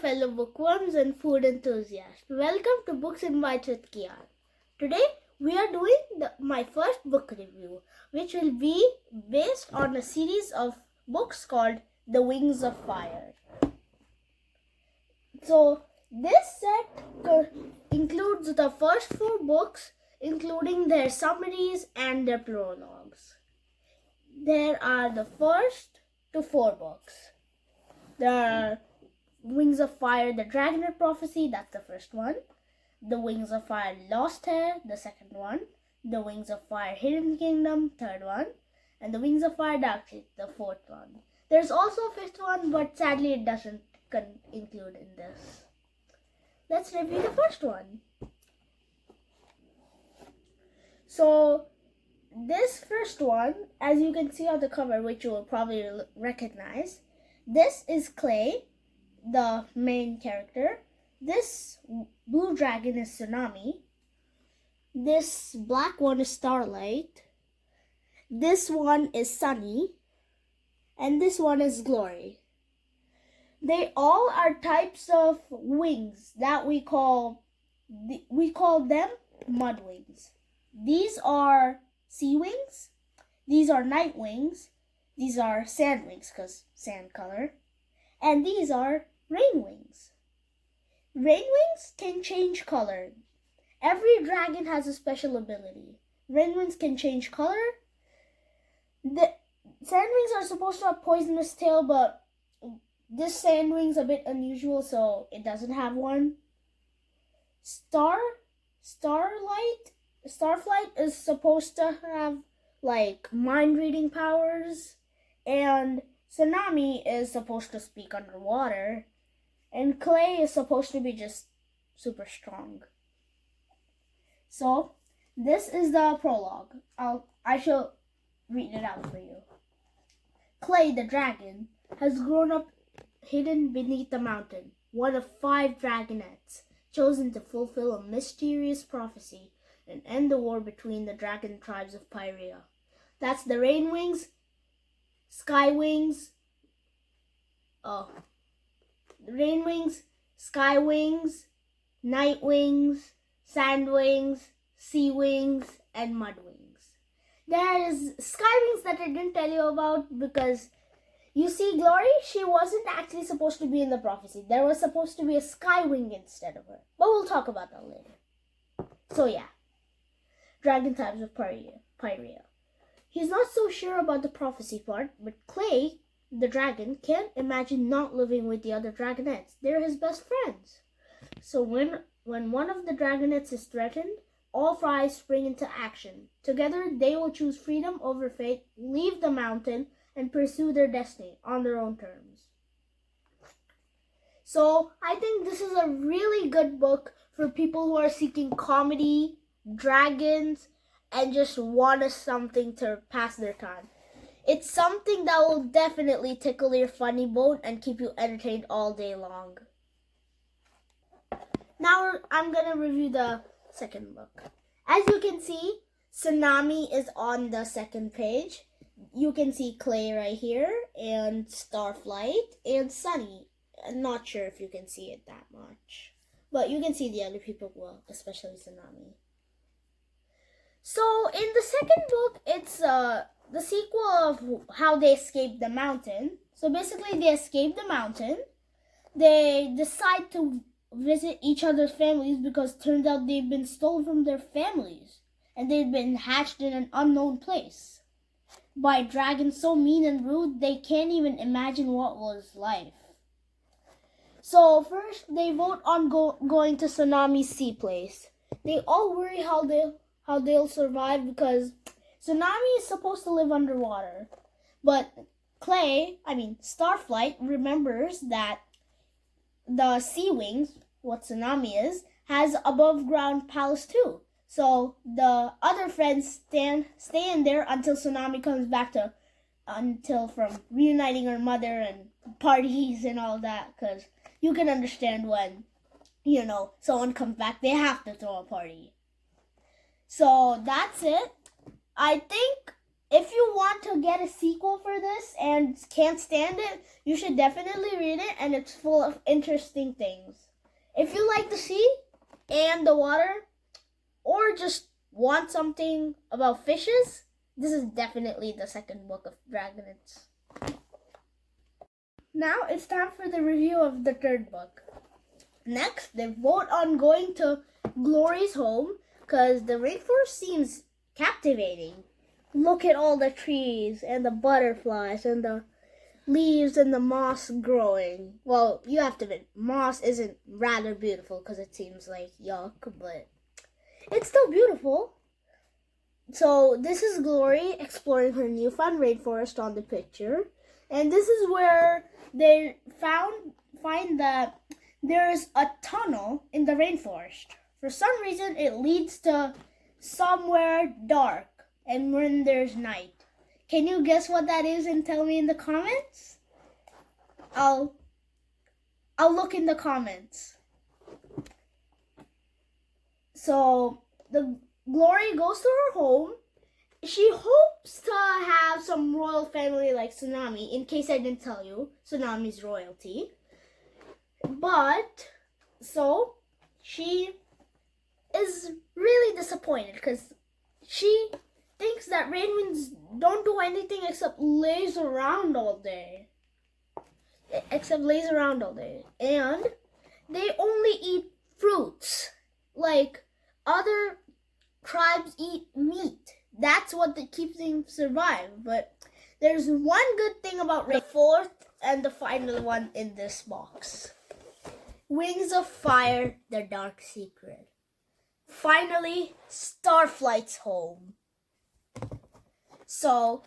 fellow bookworms and food enthusiasts. Welcome to Books and Bites with Kian. Today we are doing my first book review, which will be based on a series of books called The Wings of Fire. So this set includes the first 4 books, including their summaries and their prologues. There are the first to 4 books. There are Wings of Fire, The Dragonette Prophecy, that's the first one. The Wings of Fire, Lost Hair, the second one. The Wings of Fire, Hidden Kingdom, third one. And The Wings of Fire, Dark Shade, the fourth one. There's also a fifth one, but sadly it doesn't include in this. Let's review the first one. So, this first one, as you can see on the cover, which you will probably recognize, this is Clay, the main character. This blue dragon is Tsunami. This black one is Starlight. This one is Sunny. And this one is Glory. They all are types of wings that we call them mud wings. These are sea wings. These are night wings. These are sand wings because sand color. And these are rain wings. Rain wings can change color. Every dragon has a special ability. Rain wings can change color. The sand wings are supposed to have poisonous tail, but this sand wing's a bit unusual, so it doesn't have one. Starflight is supposed to have like mind reading powers, and Tsunami is supposed to speak underwater, and Clay is supposed to be just super strong. So this is the prologue. I shall read it out for you. Clay the dragon has grown up hidden beneath the mountain, one of 5 dragonettes chosen to fulfill a mysterious prophecy and end the war between the dragon tribes of Pyrea. That's the Rain Wings, Sky Wings, Rain Wings, Sky Wings, Night Wings, Sand Wings, Sea Wings, and Mud Wings. There is Sky Wings that I didn't tell you about because you see, Glory, she wasn't actually supposed to be in the prophecy. There was supposed to be a Sky Wing instead of her. But we'll talk about that later. So yeah, dragon types of Pyrea. He's not so sure about the prophecy part, but Clay, the dragon, can't imagine not living with the other dragonettes. They're his best friends. So when one of the dragonettes is threatened, all 5 spring into action. Together, they will choose freedom over fate, leave the mountain, and pursue their destiny on their own terms. So, I think this is a really good book for people who are seeking comedy, dragons, and just want something to pass their time. It's something that will definitely tickle your funny bone and keep you entertained all day long. Now I'm going to review the second book. As you can see, Tsunami is on the second page. You can see Clay right here, and Starflight, and Sunny. I'm not sure if you can see it that much, but you can see the other people well, especially Tsunami. So in the second book, it's the sequel of how they escaped the mountain. So basically, they escaped the mountain. They decide to visit each other's families because it turns out they've been stolen from their families, and they've been hatched in an unknown place by dragons so mean and rude they can't even imagine what was life. So first, they vote on going to Tsunami's sea place. They all worry how they'll survive because Tsunami is supposed to live underwater. But Starflight remembers that the Sea Wings, what Tsunami is, has above ground palace too. So the other friends stay in there until Tsunami comes back from reuniting her mother and parties and all that, because you can understand when, someone comes back, they have to throw a party. So that's it. I think if you want to get a sequel for this and can't stand it, you should definitely read it, and it's full of interesting things. If you like the sea and the water, or just want something about fishes, this is definitely the second book of Dragonets. Now it's time for the review of the third book. Next, they vote on going to Glory's home because the rainforest seems captivating. Look at all the trees and the butterflies and the leaves and the moss growing. Well, you have to admit, moss isn't rather beautiful because it seems like yuck, but it's still beautiful. So this is Glory exploring her newfound rainforest on the picture. And this is where they find that there is a tunnel in the rainforest. For some reason, it leads to somewhere dark and when there's night. Can you guess what that is and tell me in the comments? I'll look in the comments. So the Glory goes to her home. She hopes to have some royal family like Tsunami. In case I didn't tell you, Tsunami's royalty. But so she is really disappointed because she thinks that rainwinds don't do anything except laze around all day. And they only eat fruits. Like other tribes eat meat. That's what keeps them survive. But there's one good thing about the fourth and the final one in this box. Wings of Fire, the Dark Secret. Finally, Starflight's home. So,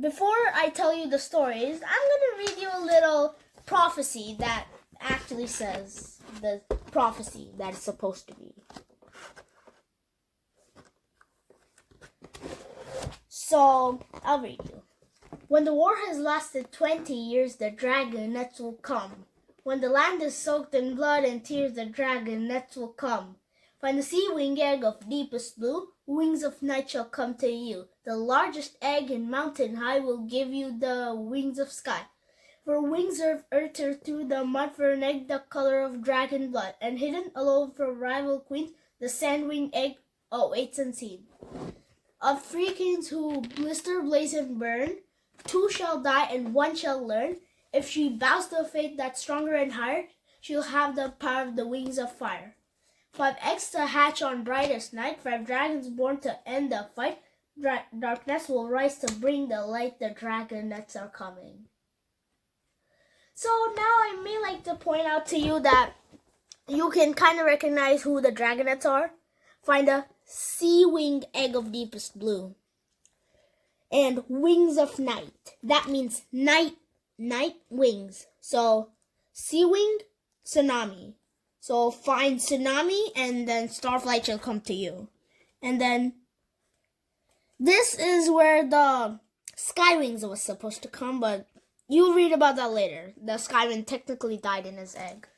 before I tell you the stories, I'm going to read you a little prophecy that actually says the prophecy that it's supposed to be. So, I'll read you. When the war has lasted 20 years, the Dragonets will come. When the land is soaked in blood and tears, the Dragonets will come. Find the sea wing egg of deepest blue, wings of night shall come to you. The largest egg in mountain high will give you the wings of sky. For wings of earth are through the mud for an egg the color of dragon blood, and hidden alone from rival queens, the sand-winged egg awaits unseen. Of 3 kings who blister, blaze, and burn, 2 shall die and 1 shall learn. If she bows to a fate that's stronger and higher, she'll have the power of the wings of fire. 5 eggs to hatch on brightest night, 5 dragons born to end the fight. Darkness will rise to bring the light, the Dragonets are coming. So now I may like to point out to you that you can kind of recognize who the Dragonets are. Find a sea-winged egg of deepest blue. And wings of night. That means night wings. So sea-winged, Tsunami. So find Tsunami and then Starflight shall come to you. And then this is where the Skywings was supposed to come, but you'll read about that later. The Skywind technically died in his egg.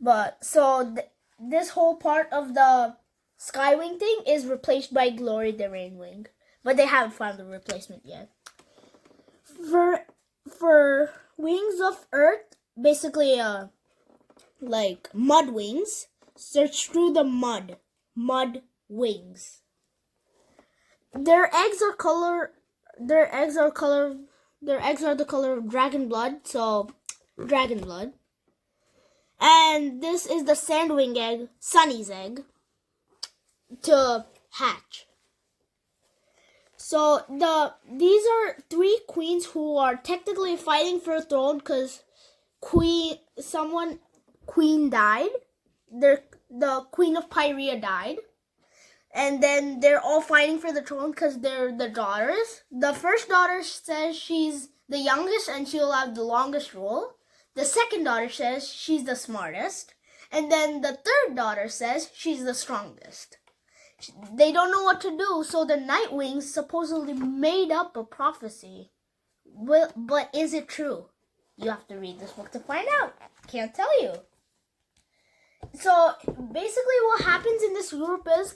But so this whole part of the Skywing thing is replaced by Glory the Rainwing. But they haven't found the replacement yet. For Wings of Earth, basically like mud wings, search through the mud wings. Their eggs are the color of dragon blood, so dragon blood. And this is the sandwing egg, Sunny's egg, to hatch. So these are 3 queens who are technically fighting for a throne because queen died. The Queen of Pyrea died. And then they're all fighting for the throne because they're the daughters. The first daughter says she's the youngest and she'll have the longest rule. The second daughter says she's the smartest. And then the third daughter says she's the strongest. They don't know what to do, so the Nightwings supposedly made up a prophecy. But is it true? You have to read this book to find out. Can't tell you. So basically what happens in this group is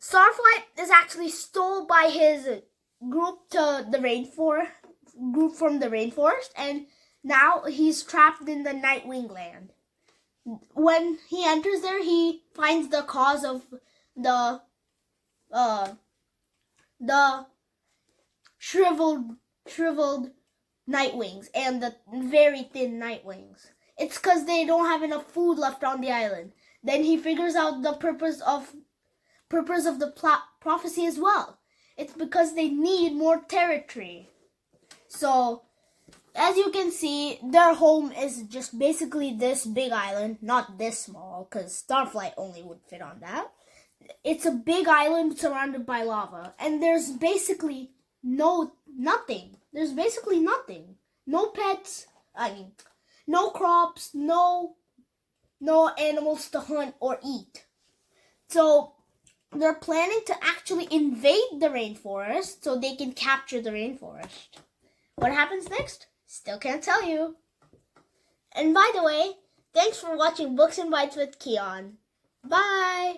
Starflight is actually stole by his group to the group from the rainforest, and now he's trapped in the Nightwing land. When he enters there, he finds the cause of the shriveled Nightwings and the very thin Nightwings. It's because they don't have enough food left on the island. Then he figures out the purpose of the prophecy as well. It's because they need more territory. So, as you can see, their home is just basically this big island, not this small, because Starflight only would fit on that. It's a big island surrounded by lava, and there's basically nothing. There's basically nothing. No pets, no crops, no animals to hunt or eat. So, they're planning to actually invade the rainforest so they can capture the rainforest. What happens next? Still can't tell you. And by the way, thanks for watching Books and Bites with Keon. Bye!